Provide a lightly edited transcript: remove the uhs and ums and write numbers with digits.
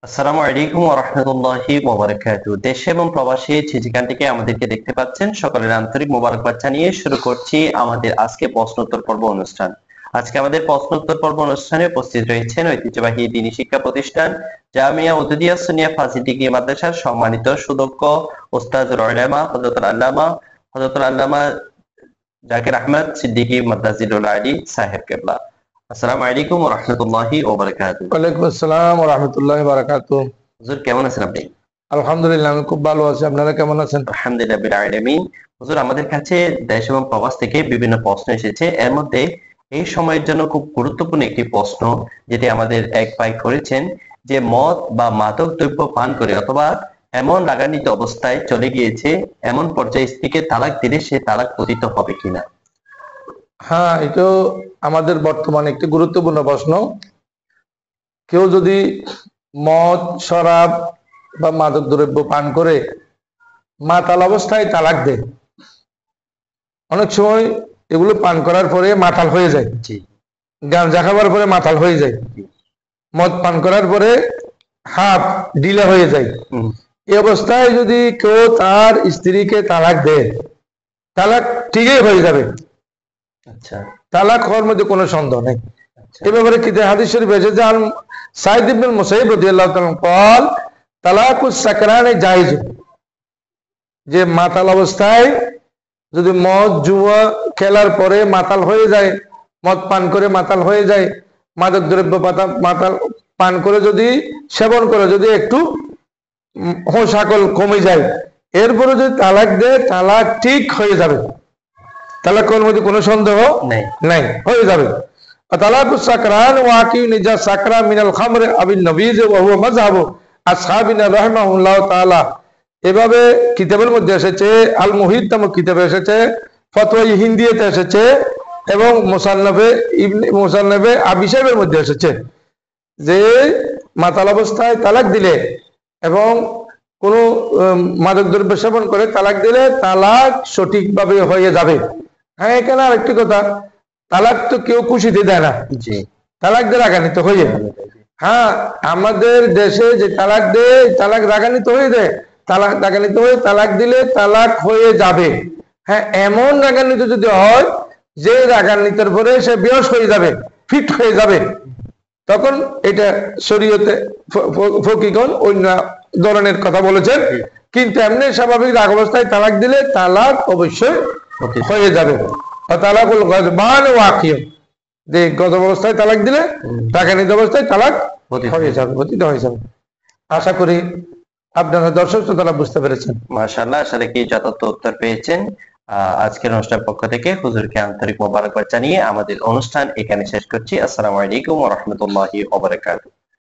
আসসালামু আলাইকুম ওয়া রাহমাতুল্লাহি ওয়া বারাকাতুহু। দেশে এবং প্রবাসী যে যেখান থেকে আমাদেরকে দেখতে পাচ্ছেন সকলের আন্তরিক মোবারকবাদ জানিয়ে শুরু করছি আমাদের আজকে প্রশ্নোত্তর পর্ব অনুষ্ঠান। আজকে আমাদের প্রশ্নোত্তর পর্ব অনুষ্ঠানে উপস্থিত রয়েছেন ঐতিহ্যবাহী দ্বীনি শিক্ষা প্রতিষ্ঠান জামিয়া উদুদিয়া সুন্নিয়া ফাজিল ডিগ্রি মাদ্রাসার সম্মানিত সুদক্ষ ওস্তাজুল উলামা হযরতুল আল্লামা জাকির আহমদ সিদ্দিকী মাদ্দাজিলুল আলী সাহেব কেবলা। আসসালামু আলাইকুম ওয়া রাহমাতুল্লাহি ওয়া বারাকাতুহু। ওয়ালাইকুম আসসালাম ওয়া রাহমাতুল্লাহি ওয়া বারাকাতুহু। হুজুর কেমন আছেন আপনি? আলহামদুলিল্লাহ, আমি খুব ভালো আছি। আপনারা কেমন আছেন? আলহামদুলিল্লাহ বিল আলামিন। হুজুর, আমাদের কাছে দেশ এবং প্রবাস থেকে বিভিন্ন প্রশ্ন এসেছে। এর মধ্যে এই সময়ের জন্য খুব গুরুত্বপূর্ণ একটি প্রশ্ন যেটি আমাদের এক ভাই করেছেন, যে মদ বা মাদক দ্রব্য পান করে অথবা এমন রাগান্বিত অবস্থায় চলে গিয়েছে, এমন পর্যায়ে স্ত্রীকে তালাক দিলে সে তালাক পতিত হবে কিনা? হ্যাঁ, এটাও আমাদের বর্তমানে একটি গুরুত্বপূর্ণ প্রশ্ন। কেউ যদি মদ, শরাব বা মাদক দ্রব্য পান করে মাতাল অবস্থায় তালাক দেয়, অনেক সময় এগুলো পান করার পরে মাতাল হয়ে যায়, জি। গাঁজা খাবার পরে মাতাল হয়ে যায়, জি। মদ পান করার পরে হাত ঢিলা হয়ে যায়। এই অবস্থায় যদি কেউ তার স্ত্রীকে তালাক দেয়, তালাক ঠিকই হয়ে যাবে, আচ্ছা। তালাক হওয়ার মধ্যে কোনো সন্দেহ নেই। আচ্ছা। এ ব্যাপারে কিতাব হাদিস শরীফ এসেছে, আন সাঈদ ইবনে মুসাইয়িব রাদিয়াল্লাহু তাআলা قال তালাকুস সাকরানে জায়েজ, যে মাতাল অবস্থায় যদি মদ জুয়া খেলার পরে মাতাল হয়ে যায়, মদ পান করে মাতাল হয়ে যায়, মাদক দ্রব্য মাতাল পান করে যদি সেবন করে যদি একটু হোশ আকল কমে যায়, এরপরে যদি তালাক দেয়, তালাক ঠিক হয়ে যাবে, তালাক হওয়ার মধ্যে কোনো সন্দেহ নাই, হয়ে যাবে। তালাকুস সাকরান ওয়াকিউ নিজা সাকরা মিনাল খামর আবিন নবীজ ওয়া হুয়া মাযহাবু আসহাবিনা রাহিমাহুল্লাহ তাআলা। এভাবে কিতাবের মধ্যে এসেছে, আল মুহিত নামক কিতাবে এসেছে, ফতোয়া হিন্দিতে এসেছে এবং মুসান্নাফে আবি সাহেবের মধ্যে এসেছে যে মাতাল অবস্থায় তালাক দিলে এবং কোন মাদক দ্রব্য সেবন করে তালাক দিলে তালাক সঠিকভাবে হয়ে যাবে। হ্যাঁ, এখানে আরেকটি কথা, তালাক তো কেউ খুশিতে দেয় না, তালাক দিয়ে রাগান্বিত হয়ে। হ্যাঁ, আমাদের দেশে যে তালাক দেয়, তালাক রাগান্বিত হয়ে দেয়, তালাক রাগান্বিত হয়ে তালাক দিলে তালাক হয়ে যাবে। হ্যাঁ, এমন রাগান্বিত যদি হয় যে রাগান্বিতের পরে সে বেহোশ হয়ে যাবে, ফিট হয়ে যাবে, তখন এটা শরীয়তে ফকিগণ অন্য ধরনের কথা বলেছেন। কিন্তু এমনি স্বাভাবিক রাগ অবস্থায় তালাক দিলে তালাক অবশ্যই হয়ে যাবে। তালাকুল গজবান ওয়াকিয়, যে গজব অবস্থায় তালাক দিলে রাগান্বিত অবস্থায় তালাক হয়ে যাবে, পতিত হয়ে যাবে। আশা করি আপনারা দর্শক শ্রোতারা বুঝতে পেরেছেন। মাশাআল্লাহ, আসলে কি যথার্থ উত্তর পেয়েছেন। আজকের অনুষ্ঠানের পক্ষ থেকে হুজুরকে আন্তরিক মোবারকবাদ জানিয়ে আমাদের অনুষ্ঠান এখানে শেষ করছি। আসসালামু আলাইকুম ওয়া রাহমাতুল্লাহি ওয়া বারাকাতুহু।